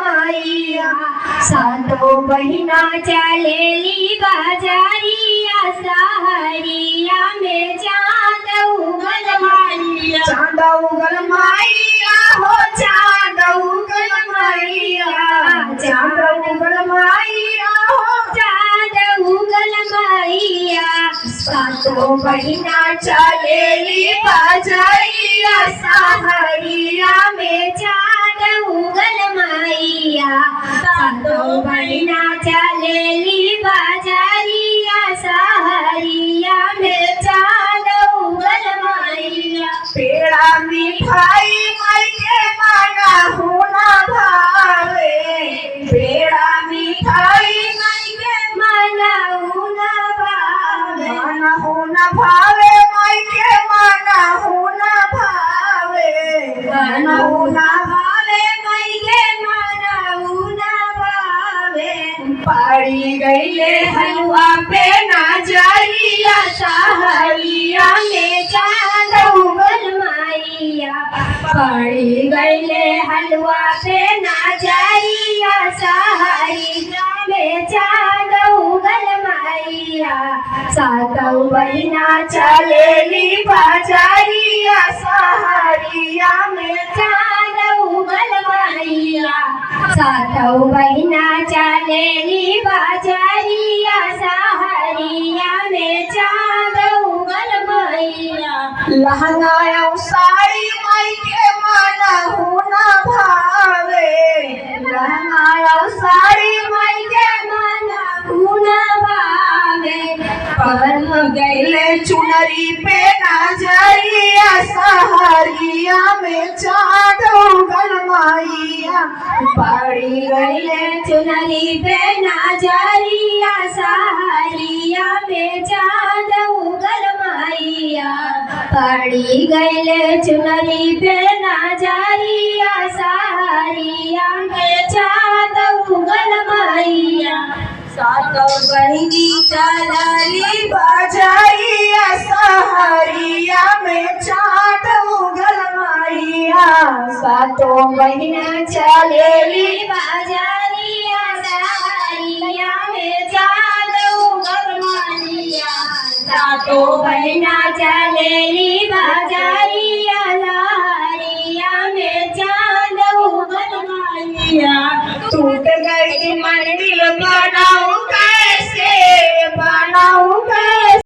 मैया सातो बहिना चालेली बाजारिया सहारिया में चांद उगल मैया चांद उगल मैया हो चांद उगल मैया चांद उगल मैया हो चांद उगल मैया सातो बहिना चलेली बाजारिया सहारिया में चांद उगल मैया सातो बहिना चलेली बाजारिया सहारिया में चांद उगल मैया पेड़ा मिठाई माई के माना होना भावे पेड़ा मिठाई माई के मनाउना भावे माना होना भावे माई के माना होना भावे माना होना भावे मई के मनाउना भावे पाड़ी गईले हलवा पे ना जाइया सहारिया में चांद उगल मैया पड़ी गईले हलवा पे ना जाइया सहारिया में चांद उगल मैया सातो बहिना चलेली बाजारिया सहारिया में चांद उगल मैया सातो बहिना चलेली बाजारिया सहारिया में चांद उगल मैया लहंगा साड़ी माई के माना होना भावे लहंगा साड़ी माई के मनाउना भावे पहन गईले चुनरी पे ना जाइया सहारिया में चांद उगल मैया पाड़ी गईले चुनरी पे ना जारिया सहारिया में चांद उगल मैया पड़ी गईले चुनरी पे ना जारिया सहारिया में चांद उगल मैया सातो बहिनी चलली बाजारिया सहारिया में चांद उगल मैया सातो बहिना चलेली बाजारिया सहारिया में चांद उगल मैया सातो बहिना